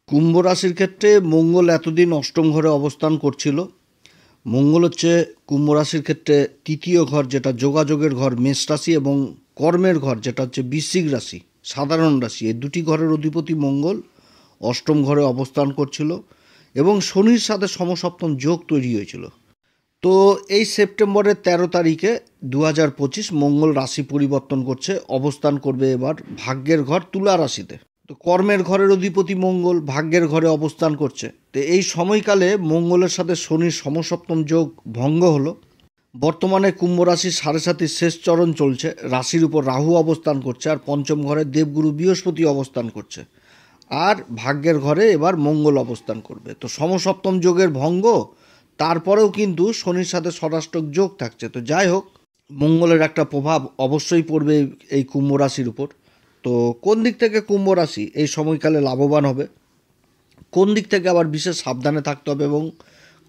কুম্ভ রাশির ক্ষেত্রে মঙ্গল এতদিন অষ্টম ঘরে অবস্থান করছিল। মঙ্গল হচ্ছে কুম্ভ রাশির ক্ষেত্রে তৃতীয় ঘর, যেটা যোগাযোগের ঘর মেষ রাশি, এবং কর্মের ঘর যেটা হচ্ছে বৃশ্চিক রাশি, সাধারণ রাশি। এই দুটি ঘরের অধিপতি মঙ্গল অষ্টম ঘরে অবস্থান করছিল এবং শনির সাথে সমসপ্তম যোগ তৈরি হয়েছিল। তো এই সেপ্টেম্বরের 13 তারিখে 2025 মঙ্গল রাশি পরিবর্তন করছে, অবস্থান করবে এবার ভাগ্যের ঘর তুলা রাশিতে। তো কর্মের ঘরের অধিপতি মঙ্গল ভাগ্যের ঘরে অবস্থান করছে। তো এই সময়কালে মঙ্গলের সাথে শনির সমসপ্তম যোগ ভঙ্গ হলো। বর্তমানে কুম্ভ রাশির 7.5 শেষ চরণ চলছে। রাশির উপর রাহু অবস্থান করছে, আর পঞ্চম ঘরে দেবগুরু বৃহস্পতি অবস্থান করছে, আর ভাগ্যের ঘরে এবার মঙ্গল অবস্থান করবে। তো সমসপ্তম যোগের ভঙ্গ, তারপরেও কিন্তু শনির সাথে ষষ্ঠক যোগ থাকছে। তো যাই হোক, মঙ্গলের একটা প্রভাব অবশ্যই পড়বে এই কুম্ভ রাশির উপর। তো কোন দিক থেকে কুম্ভ রাশি এই সময়কালে লাভবান হবে, কোন দিক থেকে আবার বিশেষ সাবধানে থাকতে হবে, এবং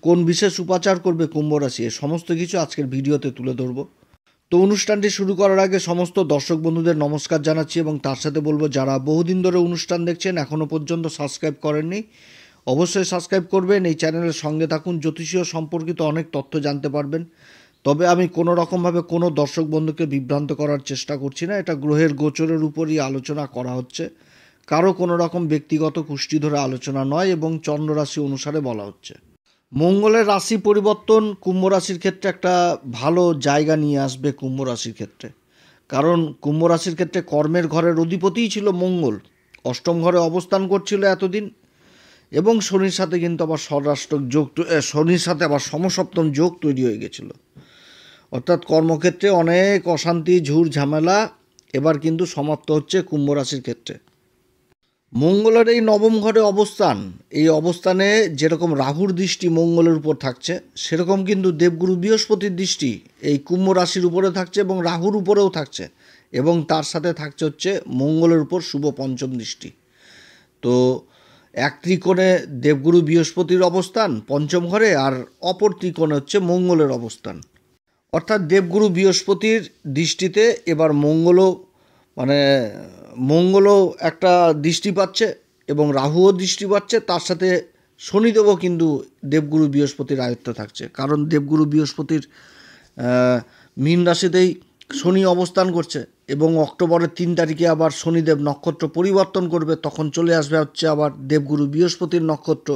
কোন বিশেষ উপাচার করবে কুম্ভ রাশি, এই সমস্ত কিছু আজকের ভিডিওতে তুলে ধরব। তো অনুষ্ঠানটি শুরু করার আগে সমস্ত দর্শক বন্ধুদের নমস্কার জানাচ্ছি, এবং তার সাথে বলবো যারা বহুদিন ধরে অনুষ্ঠান দেখছেন এখনও পর্যন্ত সাবস্ক্রাইব করেননি, অবশ্যই সাবস্ক্রাইব করবেন। এই চ্যানেলের সঙ্গে থাকুন, জ্যোতিষীয় সম্পর্কিত অনেক তথ্য জানতে পারবেন। তবে আমি কোনো রকমভাবে কোনো দর্শক বন্ধুকে বিভ্রান্ত করার চেষ্টা করছি না। এটা গ্রহের গোচরের উপরই আলোচনা করা হচ্ছে, কারো কোনো রকম ব্যক্তিগত কুষ্টি ধরে আলোচনা নয়, এবং চন্দ্ররাশি অনুসারে বলা হচ্ছে। মঙ্গলের রাশি পরিবর্তন কুম্ভ রাশির ক্ষেত্রে একটা ভালো জায়গা নিয়ে আসবে কুম্ভ রাশির ক্ষেত্রে। কারণ কুম্ভ রাশির ক্ষেত্রে কর্মের ঘরের অধিপতিই ছিল মঙ্গল, অষ্টম ঘরে অবস্থান করছিল এতদিন, এবং শনির সাথে কিন্তু আবার ষষ্ঠক যোগ, শনির সাথে আবার সমসপ্তম যোগ তৈরি হয়ে গেছিল। অর্থাৎ কর্মক্ষেত্রে অনেক অশান্তি, ঝুর ঝামেলা এবার কিন্তু সমাপ্ত হচ্ছে কুম্ভ রাশির ক্ষেত্রে। মঙ্গলের এই নবম ঘরে অবস্থান, এই অবস্থানে যেরকম রাহুর দৃষ্টি মঙ্গলের উপর থাকছে, সেরকম কিন্তু দেবগুরু বৃহস্পতির দৃষ্টি এই কুম্ভ রাশির উপরে থাকছে, এবং রাহুর উপরেও থাকছে, এবং তার সাথে থাকছে হচ্ছে মঙ্গলের উপর শুভ পঞ্চম দৃষ্টি। তো এক ত্রিকোণে দেবগুরু বৃহস্পতির অবস্থান পঞ্চম ঘরে, আর অপর ত্রিকোণে হচ্ছে মঙ্গলের অবস্থান। অর্থাৎ দেবগুরু বৃহস্পতির দৃষ্টিতে এবার মঙ্গলও একটা দৃষ্টি পাচ্ছে, এবং রাহুও দৃষ্টি পাচ্ছে, তার সাথে শনিদেবও কিন্তু দেবগুরু বৃহস্পতির আয়ত্তে থাকছে। কারণ দেবগুরু বৃহস্পতির মীন রাশিতেই শনি অবস্থান করছে, এবং অক্টোবরের 3 তারিখে আবার শনিদেব নক্ষত্র পরিবর্তন করবে, তখন চলে আসবে হচ্ছে আবার দেবগুরু বৃহস্পতির নক্ষত্র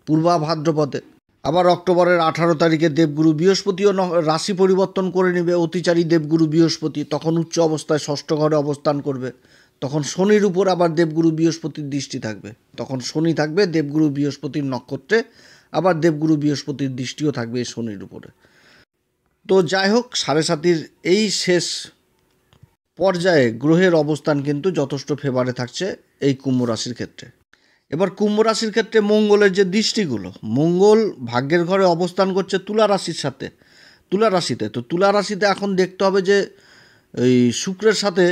পূর্বা ভাদ্রপদে। আবার অক্টোবরের 18 তারিখে দেবগুরু বৃহস্পতিও রাশি পরিবর্তন করে নেবে, অতিচারী দেবগুরু বৃহস্পতি তখন উচ্চ অবস্থায় ষষ্ঠ ঘরে অবস্থান করবে। তখন শনির উপর আবার দেবগুরু বৃহস্পতির দৃষ্টি থাকবে, তখন শনি থাকবে দেবগুরু বৃহস্পতির নক্ষত্রে, আবার দেবগুরু বৃহস্পতির দৃষ্টিও থাকবে এই শনির উপরে। তো যাই হোক, 7.5 এই শেষ পর্যায়ে গ্রহের অবস্থান কিন্তু যথেষ্ট ফেভারে থাকছে এই কুম্ভ রাশির ক্ষেত্রে। এবার কুম্ভ রাশির ক্ষেত্রে মঙ্গলের যে দৃষ্টিগুলো, মঙ্গল ভাগ্যের ঘরে অবস্থান করছে তুলা রাশিতে। তো তুলা রাশিতে এখন দেখতে হবে যে এই শুক্রের সাথে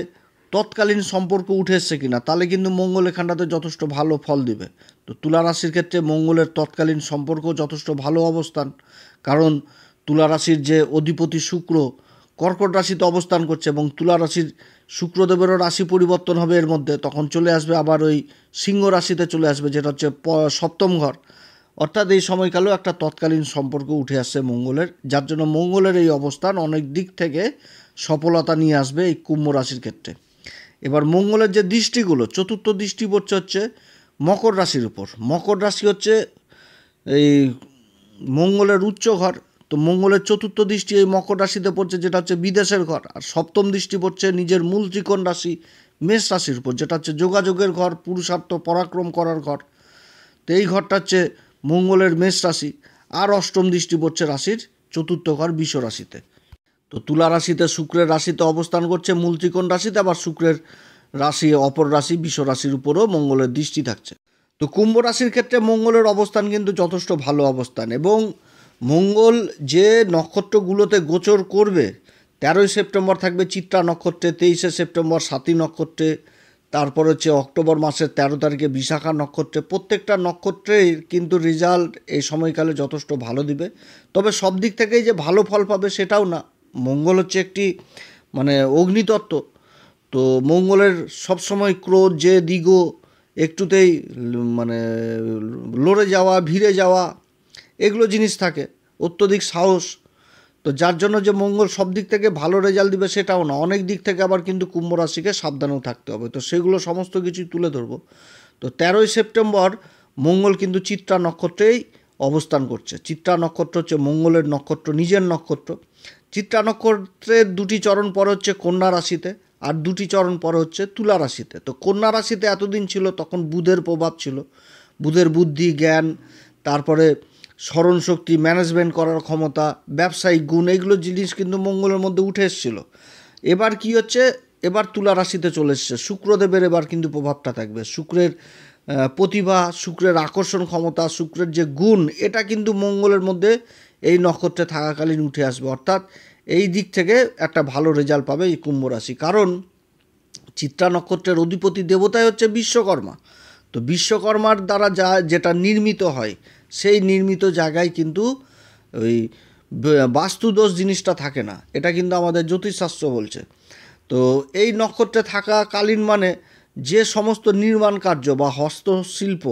তৎকালীন সম্পর্ক উঠে এসছে কিনা, তাহলে কিন্তু মঙ্গল এখানটাতে যথেষ্ট ভালো ফল দিবে। তো তুলা রাশির ক্ষেত্রে মঙ্গলের তৎকালীন সম্পর্ক যথেষ্ট ভালো অবস্থান, কারণ তুলা রাশির যে অধিপতি শুক্র কর্কট রাশিতে অবস্থান করছে, এবং তুলা রাশির শুক্রদেবেরও রাশি পরিবর্তন হবে এর মধ্যে, তখন চলে আসবে আবার ওই সিংহ রাশিতে চলে আসবে, যেটা হচ্ছে সপ্তম ঘর। অর্থাৎ এই সময়কালেও একটা তৎকালীন সম্পর্ক উঠে আসছে মঙ্গলের, যার জন্য মঙ্গলের এই অবস্থান অনেক দিক থেকে সফলতা নিয়ে আসবে এই কুম্ভ রাশির ক্ষেত্রে। এবার মঙ্গলের যে দৃষ্টিগুলো, চতুর্থ দৃষ্টি পড়ছে হচ্ছে মকর রাশির উপর। মকর রাশি হচ্ছে এই মঙ্গলের উচ্চ ঘর। তো মঙ্গলের চতুর্থ দৃষ্টি এই মকর রাশিতে পড়ছে, যেটা হচ্ছে বিদেশের ঘর। আর সপ্তম দৃষ্টি পড়ছে নিজের মূল ত্রিকোণ রাশি মেষ রাশির উপর, যেটা হচ্ছে যোগাযোগের ঘর, পুরুষার্থ পরাক্রম করার ঘর। তো এই ঘরটা হচ্ছে মঙ্গলের মেষ রাশি। আর অষ্টম দৃষ্টি পড়ছে রাশির চতুর্থ ঘর বৃষ রাশিতে। তো তুলা রাশিতে শুক্রের রাশিতে অবস্থান করছে মূল ত্রিকোণ রাশিতে, আবার শুক্রের রাশি অপর রাশি বৃষ রাশির উপরেও মঙ্গলের দৃষ্টি থাকছে। তো কুম্ভ রাশির ক্ষেত্রে মঙ্গলের অবস্থান কিন্তু যথেষ্ট ভালো অবস্থান, এবং মঙ্গল যে নক্ষত্রগুলোতে গোচর করবে, 13ই সেপ্টেম্বর থাকবে চিত্রা নক্ষত্রে, 23শে সেপ্টেম্বর স্বাতী নক্ষত্রে, তারপর হচ্ছে অক্টোবর মাসের 13 তারিখে বিশাখা নক্ষত্রে। প্রত্যেকটা নক্ষত্রেই কিন্তু রেজাল্ট এই সময়কালে যথেষ্ট ভালো দিবে। তবে সব দিক থেকেই যে ভালো ফল পাবে সেটাও না। মঙ্গল হচ্ছে একটি অগ্নিতত্ত্ব। তো মঙ্গলের সবসময় ক্রোধ, জেদ, ইগো একটুতেই মানে লড়ে যাওয়া, ভিড়ে যাওয়া, এগুলো জিনিস থাকে, অত্যধিক সাহস। তো যার জন্য যে মঙ্গল সব দিক থেকে ভালো রেজাল্ট দিবে সেটাও না, অনেক দিক থেকে আবার কিন্তু কুম্ভ রাশিকে সাবধানেও থাকতে হবে। তো সেগুলো সমস্ত কিছুই তুলে ধরবো। তো 13ই সেপ্টেম্বর মঙ্গল কিন্তু চিত্রা নক্ষত্রেই অবস্থান করছে। চিত্রা নক্ষত্র হচ্ছে মঙ্গলের নক্ষত্র, নিজের নক্ষত্র। চিত্রা নক্ষত্রের 2টি চরণ পরে হচ্ছে কন্যা রাশিতে, আর 2টি চরণ পরে হচ্ছে তুলা রাশিতে। তো কন্যা রাশিতে এতদিন ছিল, তখন বুধের প্রভাব ছিল, বুধের বুদ্ধি, জ্ঞান, তারপরে স্মরণশক্তি, ম্যানেজমেন্ট করার ক্ষমতা, ব্যবসায়িক গুণ, এইগুলো জিনিস কিন্তু মঙ্গলের মধ্যে উঠে এসেছিল। এবার কি হচ্ছে, এবার তুলা রাশিতে চলে এসছে, শুক্রদেবের এবার কিন্তু প্রভাবটা থাকবে। শুক্রের প্রতিভা, শুক্রের আকর্ষণ ক্ষমতা, শুক্রের যে গুণ, এটা কিন্তু মঙ্গলের মধ্যে এই নক্ষত্রে থাকাকালীন উঠে আসবে। অর্থাৎ এই দিক থেকে একটা ভালো রেজাল্ট পাবে এই কুম্ভ রাশি। কারণ চিত্রা নক্ষত্রের অধিপতি দেবতাই হচ্ছে বিশ্বকর্মা। তো বিশ্বকর্মার দ্বারা যেটা নির্মিত হয়, সেই নির্মিত জায়গায় কিন্তু ওই বাস্তুদোষ জিনিসটা থাকে না, এটা কিন্তু আমাদের জ্যোতিষশাস্ত্র বলছে। তো এই নক্ষত্রে থাকাকালীন মানে যে সমস্ত নির্মাণ কার্য বা হস্তশিল্প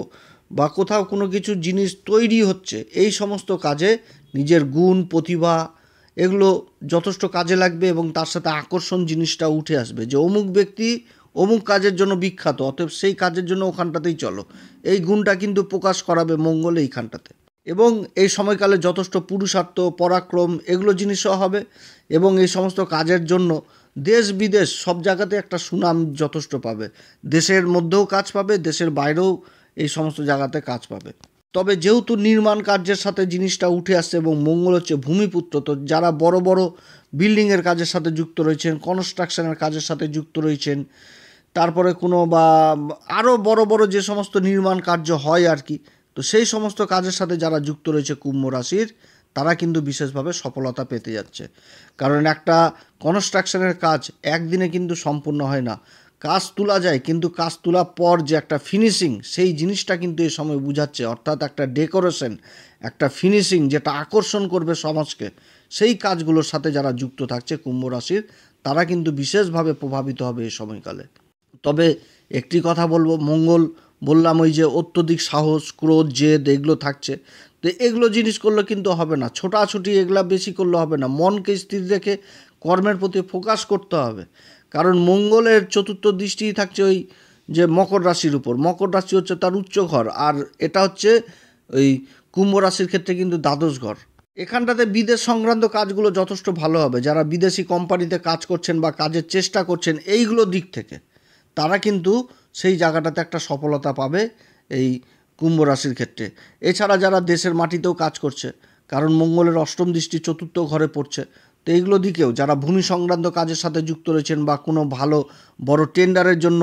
বা কোথাও কোনো কিছু জিনিস তৈরি হচ্ছে, এই সমস্ত কাজে নিজের গুণ, প্রতিভা, এগুলো যথেষ্ট কাজে লাগবে এবং তার সাথে আকর্ষণ জিনিসটা উঠে আসবে যে অমুক ব্যক্তি অমুক কাজের জন্য বিখ্যাত, অতএব সেই কাজের জন্য ওখানটাতেই চলো। এই গুণটা কিন্তু প্রকাশ করাবে মঙ্গল এইখানটাতে। এবং এই সময়কালে যথেষ্ট পুরুষার্থ, পরাক্রম, এগুলো জিনিসও হবে। এবং এই সমস্ত কাজের জন্য দেশ বিদেশ সব জায়গাতে একটা সুনাম যথেষ্ট পাবে। দেশের মধ্যেও কাজ পাবে, দেশের বাইরেও এই সমস্ত জায়গাতে কাজ পাবে। তবে যেহেতু নির্মাণ কার্যের সাথে জিনিসটা উঠে আসছে এবং মঙ্গল হচ্ছে ভূমিপুত্র, তো যারা বড় বড় বিল্ডিংয়ের কাজের সাথে যুক্ত রয়েছেন, কনস্ট্রাকশনের কাজের সাথে যুক্ত রয়েছেন, তারপরে কোনো বা আরও বড় বড় যে সমস্ত নির্মাণ কার্য হয় আর কি, তো সেই সমস্ত কাজের সাথে যারা যুক্ত রয়েছে কুম্ভ রাশির, তারা কিন্তু বিশেষভাবে সফলতা পেতে যাচ্ছে। কারণ একটা কনস্ট্রাকশনের কাজ একদিনে কিন্তু সম্পূর্ণ হয় না। কাজ তোলা যায়, কিন্তু কাজ তোলার পর যে একটা ফিনিশিং, সেই জিনিসটা কিন্তু এই সময় বোঝাচ্ছে। অর্থাৎ একটা ডেকোরেশন, একটা ফিনিশিং যেটা আকর্ষণ করবে সমাজকে, সেই কাজগুলোর সাথে যারা যুক্ত থাকছে কুম্ভ রাশির, তারা কিন্তু বিশেষভাবে প্রভাবিত হবে এই সময়কালে। তবে একটি কথা বলবো, মঙ্গল বললাম ওই যে অত্যধিক সাহস, ক্রোধ, জেদ, এগুলো থাকছে। তো এগুলো জিনিস করলে কিন্তু হবে না, ছোটাছুটি এগুলা বেশি করলে হবে না। মনকে স্থির রেখে কর্মের প্রতি ফোকাস করতে হবে। কারণ মঙ্গলের চতুর্থ দৃষ্টিই থাকছে ওই যে মকর রাশির উপর। মকর রাশি হচ্ছে তার উচ্চ ঘর, আর এটা হচ্ছে ওই কুম্ভ রাশির ক্ষেত্রে কিন্তু দ্বাদশ ঘর। এখানটাতে বিদেশ সংক্রান্ত কাজগুলো যথেষ্ট ভালো হবে। যারা বিদেশি কোম্পানিতে কাজ করছেন বা কাজের চেষ্টা করছেন এইগুলো দিক থেকে, তারা কিন্তু সেই জায়গাটাতে একটা সফলতা পাবে এই কুম্ভ রাশির ক্ষেত্রে। এছাড়া যারা দেশের মাটিতেও কাজ করছে, কারণ মঙ্গলের অষ্টম দৃষ্টি চতুর্থ ঘরে পড়ছে, তো এইগুলো দিকেও যারা ভূমি সংক্রান্ত কাজের সাথে যুক্ত রয়েছেন বা কোনো ভালো বড় টেন্ডারের জন্য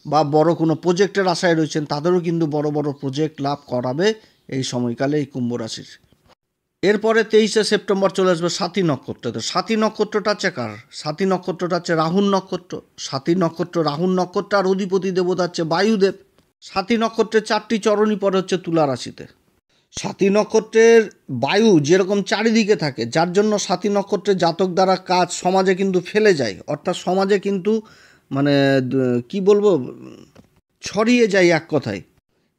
বা বড় কোনো প্রজেক্টের আশায় রয়েছেন, তাদেরও কিন্তু বড় বড় প্রজেক্ট লাভ করাবে এই সময়কালে এই কুম্ভ রাশির। এরপরে 23শে সেপ্টেম্বর চলে আসবে সাথী নক্ষত্র। তো সাথী নক্ষত্রটা হচ্ছে কার? সাথী নক্ষত্রটা হচ্ছে রাহুর নক্ষত্র। সাথী নক্ষত্র রাহুর নক্ষত্র, আর অধিপতি দেবতা হচ্ছে বায়ুদেব। সাথী নক্ষত্রের 4টি চরণই পরে হচ্ছে তুলা রাশিতে। সাথী নক্ষত্রের বায়ু যেরকম চারিদিকে থাকে, যার জন্য সাথী নক্ষত্রের জাতক দ্বারা কাজ সমাজে কিন্তু ফেলে যায়, অর্থাৎ সমাজে কিন্তু মানে কি বলবো, ছড়িয়ে যায় এক কথায়।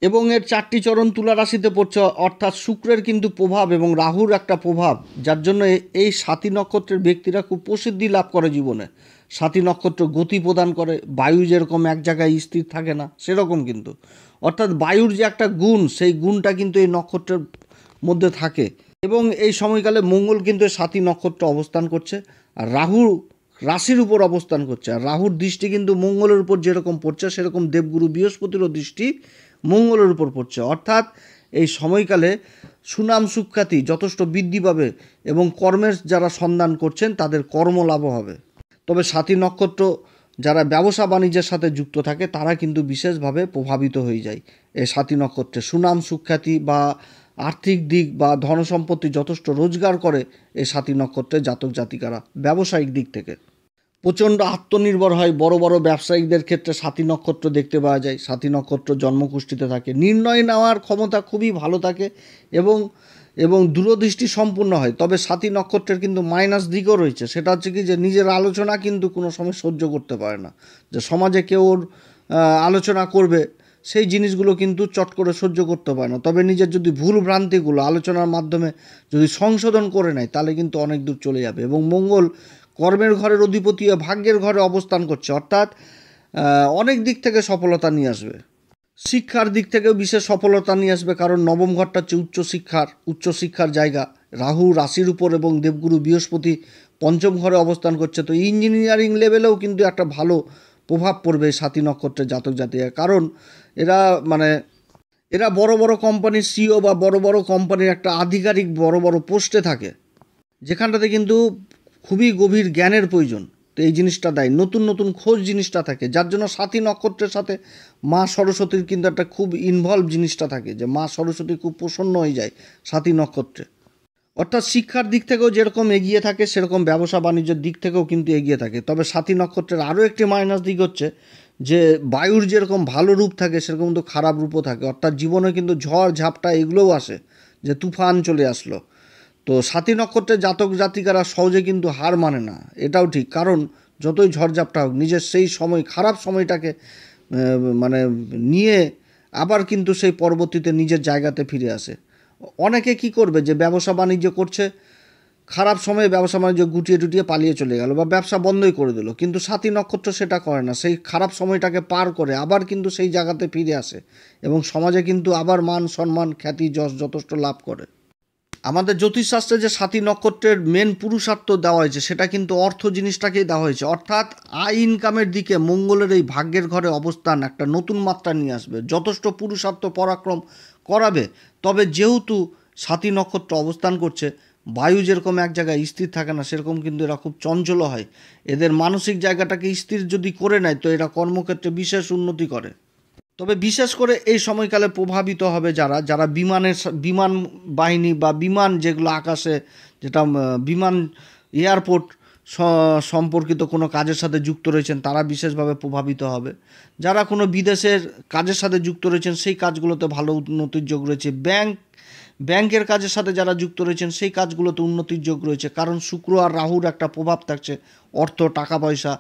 এবং এর 4টি চরণ তুলা রাশিতে পড়ছে, অর্থাৎ শুক্রের কিন্তু প্রভাব এবং রাহুর একটা প্রভাব, যার জন্য এই সাথী নক্ষত্রের ব্যক্তিরা খুব প্রসিদ্ধি লাভ করে জীবনে। সাথী নক্ষত্র গতি প্রদান করে, বায়ু যেরকম এক জায়গায় স্থির থাকে না সেরকম কিন্তু, অর্থাৎ বায়ুর যে একটা গুণ, সেই গুণটা কিন্তু এই নক্ষত্রের মধ্যে থাকে। এবং এই সময়কালে মঙ্গল কিন্তু সাথী নক্ষত্র অবস্থান করছে, আর রাহু রাশির উপর অবস্থান করছে। আর রাহুর দৃষ্টি কিন্তু মঙ্গলের উপর যেরকম পড়ছে, সেরকম দেবগুরু বৃহস্পতিরও দৃষ্টি মঙ্গলের উপর পড়ছে। অর্থাৎ এই সময়কালে সুনাম সুখ্যাতি যথেষ্ট বৃদ্ধি পাবে এবং কর্মের যারা সন্ধান করছেন তাদের কর্মলাভ হবে। তবে সাথী নক্ষত্র যারা ব্যবসা বাণিজ্যের সাথে যুক্ত থাকে, তারা কিন্তু বিশেষভাবে প্রভাবিত হয়ে যায় এই সাথী নক্ষত্রে। সুনাম সুখ্যাতি বা আর্থিক দিক বা ধনসম্পত্তি যথেষ্ট রোজগার করে এই সাথী নক্ষত্রের জাতক জাতিকারা। ব্যবসায়িক দিক থেকে প্রচণ্ড আত্মনির্ভর হয়। বড় বড় ব্যবসায়িকদের ক্ষেত্রে সাথী নক্ষত্র দেখতে পাওয়া যায়। সাথী নক্ষত্র জন্মকুষ্ঠিতে থাকে, নির্ণয় নেওয়ার ক্ষমতা খুবই ভালো থাকে এবং দূরদৃষ্টি সম্পূর্ণ হয়। তবে সাথী নক্ষত্রের কিন্তু মাইনাস দিকও রয়েছে, সেটা হচ্ছে কি যে নিজের আলোচনা কিন্তু কোনো সময় সহ্য করতে পারে না, যে সমাজে কেউ ওর আলোচনা করবে সেই জিনিসগুলো কিন্তু চট করে সহ্য করতে পারে না। তবে নিজের যদি ভুল ভ্রান্তিগুলো আলোচনার মাধ্যমে যদি সংশোধন করে নেয় তাহলে কিন্তু অনেক দূর চলে যাবে। এবং মঙ্গল কর্মের ঘরের অধিপতি ও ভাগ্যের ঘরে অবস্থান করছে, অর্থাৎ অনেক দিক থেকে সফলতা নিয়ে আসবে। শিক্ষার দিক থেকেও বিশেষ সফলতা নিয়ে আসবে, কারণ নবম ঘরটা হচ্ছে উচ্চশিক্ষার জায়গা। রাহু রাশির উপর এবং দেবগুরু বৃহস্পতি পঞ্চম ঘরে অবস্থান করছে। তো ইঞ্জিনিয়ারিং লেভেলেও কিন্তু একটা ভালো প্রভাব পড়বে সাথী নক্ষত্রের জাতক জাতিকা, কারণ এরা বড় বড় কোম্পানির সিইও বা বড় বড় কোম্পানির একটা আধিকারিক বড় বড় পোস্টে থাকে, যেখানটাতে কিন্তু খুবই গভীর জ্ঞানের প্রয়োজন। তো এই জিনিসটা দেয়, নতুন নতুন খোঁজ জিনিসটা থাকে, যার জন্য সাথী নক্ষত্রের সাথে মা সরস্বতীর কিন্তু একটা খুব ইনভলভ জিনিসটা থাকে, যে মা সরস্বতী খুব প্রসন্ন হয়ে যায় সাথী নক্ষত্রে। অর্থাৎ শিক্ষার দিক থেকেও যেরকম এগিয়ে থাকে সেরকম ব্যবসা বাণিজ্যের দিক থেকেও কিন্তু এগিয়ে থাকে। তবে সাথী নক্ষত্রের আরও একটি মাইনাস দিক হচ্ছে যে বায়ুর যেরকম ভালো রূপ থাকে সেরকম কিন্তু খারাপ রূপও থাকে, অর্থাৎ জীবনে কিন্তু ঝড় ঝাপটা এগুলোও আসে, যে তুফান চলে আসলো। তো সাথী নক্ষত্রের জাতক জাতিকারা সহজে কিন্তু হার মানে না, এটাও ঠিক, কারণ যতই ঝড়ঝাপটা হোক নিজের সেই সময় খারাপ সময়টাকে মানে নিয়ে আবার কিন্তু সেই পরবর্তীতে নিজের জায়গাতে ফিরে আসে। অনেকে কি করবে, যে ব্যবসা বাণিজ্য করছে, খারাপ সময়ে ব্যবসা বাণিজ্য গুটিয়ে টুটিয়ে পালিয়ে চলে গেল বা ব্যবসা বন্ধই করে দিল, কিন্তু সাথী নক্ষত্র সেটা করে না, সেই খারাপ সময়টাকে পার করে আবার কিন্তু সেই জায়গাতে ফিরে আসে এবং সমাজে কিন্তু আবার মান সম্মান খ্যাতি যশ যথেষ্ট লাভ করে। আমাদের জ্যোতিষশাস্ত্রে যে সাথী নক্ষত্রের মেন পুরুষার্থ দেওয়া হয়েছে সেটা কিন্তু অর্থ জিনিসটাকেই দেওয়া হয়েছে, অর্থাৎ আয় ইনকামের দিকে মঙ্গলের এই ভাগ্যের ঘরে অবস্থান একটা নতুন মাত্রা নিয়ে আসবে, যথেষ্ট পুরুষার্থ পরাক্রম করাবে। তবে যেহেতু সাথী নক্ষত্র অবস্থান করছে, বায়ু যেরকম এক জায়গায় স্থির থাকে না, সেরকম কিন্তু এরা খুব চঞ্চল হয়। এদের মানসিক জায়গাটাকে স্থির যদি করে নেয় তো এরা কর্মক্ষেত্রে বিশেষ উন্নতি করে। তবে বিশেষ করে এই সময়কালে প্রভাবিত হবে যারা বিমান বাহিনী বা বিমান যেগুলো আকাশে, যেটা বিমান এয়ারপোর্ট সম্পর্কিত কোনো কাজের সাথে যুক্ত রয়েছেন তারা বিশেষভাবে প্রভাবিত হবে। যারা কোনো বিদেশের কাজের সাথে যুক্ত রয়েছেন সেই কাজগুলোতে ভালো উন্নতির যোগ রয়েছে। ব্যাংকের কাজের সাথে যারা যুক্ত রয়েছেন সেই কাজগুলোতে উন্নতির যোগ রয়েছে, কারণ শুক্র আর রাহুর একটা প্রভাব থাকছে অর্থ টাকা পয়সা।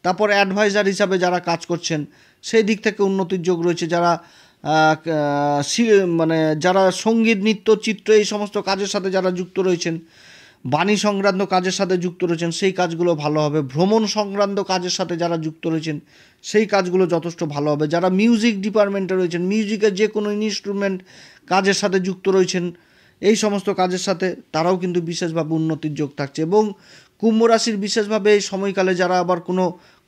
তারপর অ্যাডভাইজার হিসাবে যারা কাজ করছেন সেই দিক থেকে উন্নতির যোগ রয়েছে। যারা সঙ্গীত নৃত্য চিত্র এই সমস্ত কাজের সাথে যারা যুক্ত রয়েছেন, বাণী সংক্রান্ত কাজের সাথে যুক্ত রয়েছেন সেই কাজগুলো ভালো হবে। ভ্রমণ সংক্রান্ত কাজের সাথে যারা যুক্ত রয়েছেন সেই কাজগুলো যথেষ্ট ভালো হবে। যারা মিউজিক ডিপার্টমেন্টে রয়েছেন, মিউজিকের যে কোনো ইনস্ট্রুমেন্ট কাজের সাথে যুক্ত রয়েছেন, এই সমস্ত কাজের সাথে তারাও কিন্তু বিশেষভাবে উন্নতির যোগ থাকছে। এবং কুম্ভ রাশির বিশেষভাবে এই সময়কালে যারা আবার কোনো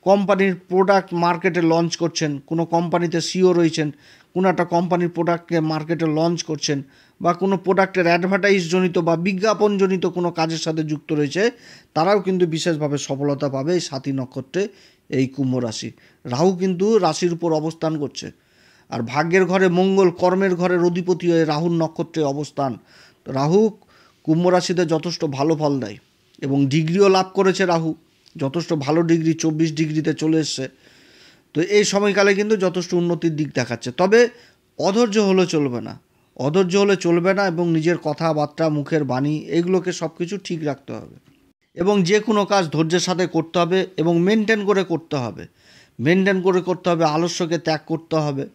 কোম্পানির প্রোডাক্ট মার্কেটে লঞ্চ করছেন, কোনো কোম্পানিতে সিও রয়েছেন, কোনো একটা কোম্পানির প্রোডাক্টকে মার্কেটে লঞ্চ করছেন, বা কোনো প্রোডাক্টের অ্যাডভার্টাইজজনিত বা বিজ্ঞাপনজনিত কোনো কাজের সাথে যুক্ত রয়েছে, তারাও কিন্তু বিশেষভাবে সফলতা পাবে এই সাথী নক্ষত্রে এই কুম্ভ রাশি। রাহু কিন্তু রাশির উপর অবস্থান করছে, আর ভাগ্যের ঘরে মঙ্গল কর্মের ঘরের অধিপতি হয়ে রাহুর নক্ষত্রে অবস্থান। রাহু কুম্ভ রাশিতে যথেষ্ট ভালো ফল দেয় এবং ডিগ্রিও লাভ করেছে রাহু, যথেষ্ট ভালো ডিগ্রি 24 ডিগ্রিতে চলে এসছে। তো এই সময়কালে কিন্তু যথেষ্ট উন্নতির দিক দেখাচ্ছে। তবে অধৈর্য হলে চলবে না এবং নিজের কথাবার্তা মুখের বাণী এগুলোকে সব কিছু ঠিক রাখতে হবে এবং যে কোনো কাজ ধৈর্যের সাথে করতে হবে এবং মেনটেন করে করতে হবে। আলস্যকে ত্যাগ করতে হবে।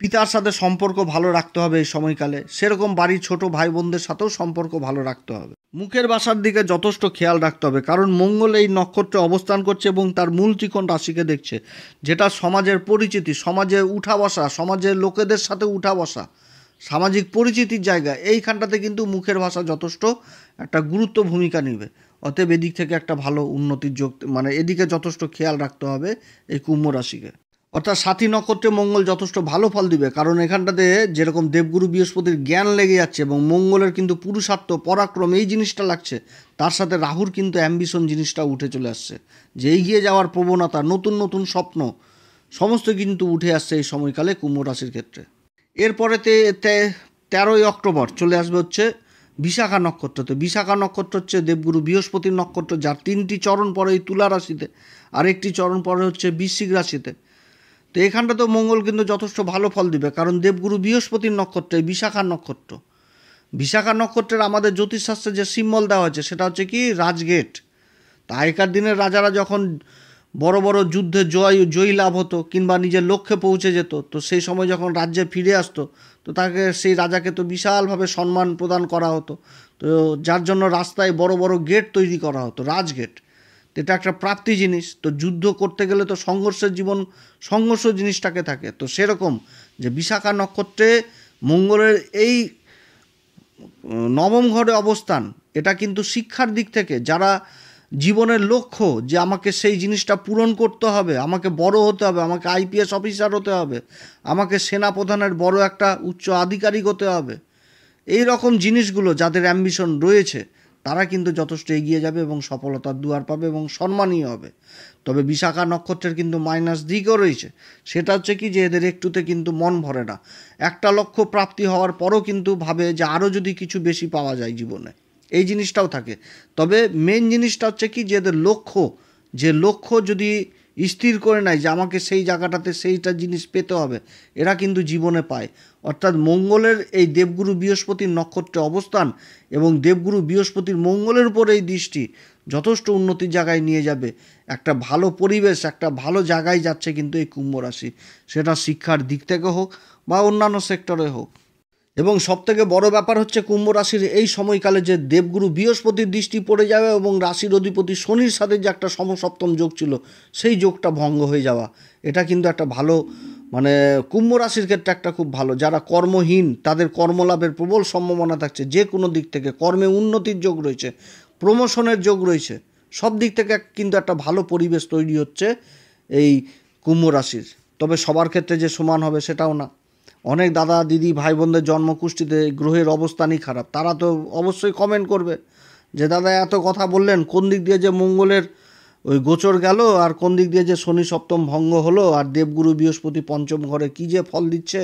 পিতার সাথে সম্পর্ক ভালো রাখতে হবে এই সময়কালে, সেরকম বাড়ির ছোট ভাই বোনদের সাথেও সম্পর্ক ভালো রাখতে হবে। মুখের ভাষার দিকে যথেষ্ট খেয়াল রাখতে হবে, কারণ মঙ্গল এই নক্ষত্রে অবস্থান করছে এবং তার মূল ত্রিকোণ রাশিকে দেখছে, যেটা সমাজের পরিচিতি, সমাজে উঠা বসা, সমাজের লোকেদের সাথে উঠা বসা, সামাজিক পরিচিতির জায়গা, এইখানটাতে কিন্তু মুখের ভাষা যথেষ্ট একটা গুরুত্ব ভূমিকা নেবে। অতএব এদিক থেকে একটা ভালো উন্নতির যোগ, এদিকে যথেষ্ট খেয়াল রাখতে হবে এই কুম্ভ রাশিকে। অর্থাৎ সাথী নক্ষত্রে মঙ্গল যথেষ্ট ভালো ফল দিবে, কারণ এখানটাতে যেরকম দেবগুরু বৃহস্পতির জ্ঞান লেগে যাচ্ছে এবং মঙ্গলের কিন্তু পুরুষার্থ পরাক্রম এই জিনিসটা লাগছে, তার সাথে রাহুর কিন্তু অ্যাম্বিশন জিনিসটা উঠে চলে আসছে, যে এগিয়ে যাওয়ার প্রবণতা, নতুন নতুন স্বপ্ন সমস্ত কিন্তু উঠে আসছে এই সময়কালে কুম্ভ রাশির ক্ষেত্রে। এরপরে 13ই অক্টোবর চলে আসবে হচ্ছে বিশাখা নক্ষত্র। তো বিশাখা নক্ষত্র হচ্ছে দেবগুরু বৃহস্পতির নক্ষত্র, যার 3টি চরণ পরে এই তুলা রাশিতে, আর একটি চরণ পরে হচ্ছে বৃশ্চিক রাশিতে। তো এখানটাতেও মঙ্গল কিন্তু যথেষ্ট ভালো ফল দিবে, কারণ দেবগুরু বৃহস্পতির নক্ষত্র এই বিশাখা নক্ষত্রের আমাদের জ্যোতিষশাস্ত্রে যে সিম্বল দেওয়া হয়েছে সেটা হচ্ছে কি রাজগেট। তা আগেকার দিনের রাজারা যখন বড় বড় যুদ্ধে জয়ী লাভ হতো কিংবা নিজের লক্ষ্যে পৌঁছে যেত, তো সেই সময় যখন রাজ্যে ফিরে আসতো তো তাকে সেই রাজাকে তো বিশালভাবে সম্মান প্রদান করা হতো। তো যার জন্য রাস্তায় বড় বড় গেট তৈরি করা হতো, রাজগেট। এটা একটা প্রাপ্তি জিনিস। তো যুদ্ধ করতে গেলে তো সংঘর্ষ জিনিসটাকে থাকে। তো সেরকম যে বিশাখা নক্ষত্রে মঙ্গলের এই নবম ঘরে অবস্থান, এটা কিন্তু শিক্ষার দিক থেকে যারা জীবনের লক্ষ্য যে আমাকে সেই জিনিসটা পূরণ করতে হবে, আমাকে বড় হতে হবে, আমাকে আইপিএস অফিসার হতে হবে, আমাকে সেনাপ্রধানের বড় একটা উচ্চ আধিকারিক হতে হবে, এই রকম জিনিসগুলো যাদের অ্যাম্বিশন রয়েছে তারা কিন্তু যথেষ্ট এগিয়ে যাবে এবং সফলতার দুয়ার পাবে এবং সম্মানীয় হবে। তবে বিশাখা নক্ষত্রের কিন্তু মাইনাস দিকও রয়েছে। সেটা হচ্ছে কি যে এদের একটুতে কিন্তু মন ভরে না। একটা লক্ষ্য প্রাপ্তি হওয়ার পরও কিন্তু ভাবে যে আরও যদি কিছু বেশি পাওয়া যায় জীবনে, এই জিনিসটাও থাকে। তবে মেন জিনিসটা হচ্ছে কি যে এদের লক্ষ্য যদি স্থির করে নেয় যে আমাকে সেই জায়গাটাতে সেইটা জিনিস পেতে হবে, এরা কিন্তু জীবনে পায়। অর্থাৎ মঙ্গলের এই দেবগুরু বৃহস্পতির নক্ষত্রে অবস্থান এবং দেবগুরু বৃহস্পতির মঙ্গলের উপর এই দৃষ্টি যথেষ্ট উন্নতির জায়গায় নিয়ে যাবে। একটা ভালো পরিবেশ, একটা ভালো জায়গায় যাচ্ছে কিন্তু এই কুম্ভ রাশি, সেটা শিক্ষার দিক থেকে হোক বা অন্যান্য সেক্টরে হোক। এবং সবথেকে বড় ব্যাপার হচ্ছে কুম্ভ রাশির এই সময়কালে যে দেবগুরু বৃহস্পতির দৃষ্টি পড়ে যাবে এবং রাশির অধিপতি শনির সাথে যে একটা সমসপ্তম যোগ ছিল সেই যোগটা ভঙ্গ হয়ে যাওয়া, এটা কিন্তু একটা ভালো, মানে কুম্ভ রাশির ক্ষেত্রে একটা খুব ভালো। যারা কর্মহীন তাদের কর্মলাভের প্রবল সম্ভাবনা থাকছে, যে কোনো দিক থেকে কর্মে উন্নতির যোগ রয়েছে, প্রমোশনের যোগ রয়েছে, সব দিক থেকে কিন্তু একটা ভালো পরিবেশ তৈরি হচ্ছে এই কুম্ভ রাশির। তবে সবার ক্ষেত্রে যে সমান হবে সেটাও না। অনেক দাদা দিদি ভাই বোনদের জন্মকুষ্ঠিতে গ্রহের অবস্থানই খারাপ, তারা তো অবশ্যই কমেন্ট করবে যে দাদা এত কথা বললেন, কোন দিক দিয়ে যে মঙ্গলের ওই গোচর গেল আর কোন দিক দিয়ে যে শনি সপ্তম ভঙ্গ হলো আর দেবগুরু বৃহস্পতি পঞ্চম ঘরে কী যে ফল দিচ্ছে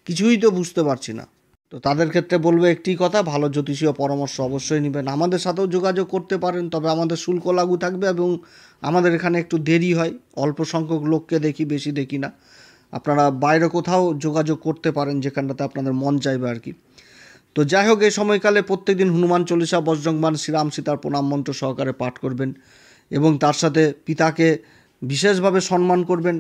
কিছুই তো বুঝতে পারছি না। তো তাদের ক্ষেত্রে বলবো একটি কথা, ভালো জ্যোতিষীয় পরামর্শ অবশ্যই নেবেন। আমাদের সাথেও যোগাযোগ করতে পারেন, তবে আমাদের শুল্ক লাগু থাকবে এবং আমাদের এখানে একটু দেরি হয়, অল্প সংখ্যক লোককে দেখি, বেশি দেখি না। আপনারা বাইরে কোথাও যোগাযোগ করতে পারেন যেখানটাতে আপনাদের মন চাইবে আর কি। তো যাই হোক, এই সময়কালে প্রত্যেকদিন হনুমান চল্লিশা, বজরংবাণ, শ্রীরাম সীতার প্রণাম মন্ত্র সহকারে পাঠ করবেন এবং তার সাথে পিতাকে বিশেষভাবে সম্মান করবেন,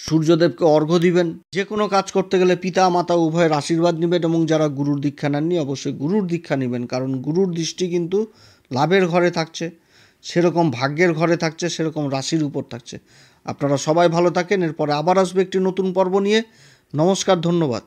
সূর্যদেবকে অর্ঘ্য দিবেন। যে কোনো কাজ করতে গেলে পিতা মাতা উভয়ের আশীর্বাদ নেবেন এবং যারা গুরুর দীক্ষা নেননি অবশ্যই গুরুর দীক্ষা নেবেন, কারণ গুরুর দৃষ্টি কিন্তু লাভের ঘরে থাকছে, সেরকম ভাগ্যের ঘরে থাকছে, সেরকম রাশির উপর থাকছে। আপনারা সবাই ভালো থাকেন। এরপরে আবার আসবে একটি নতুন পর্ব নিয়ে। নমস্কার, ধন্যবাদ।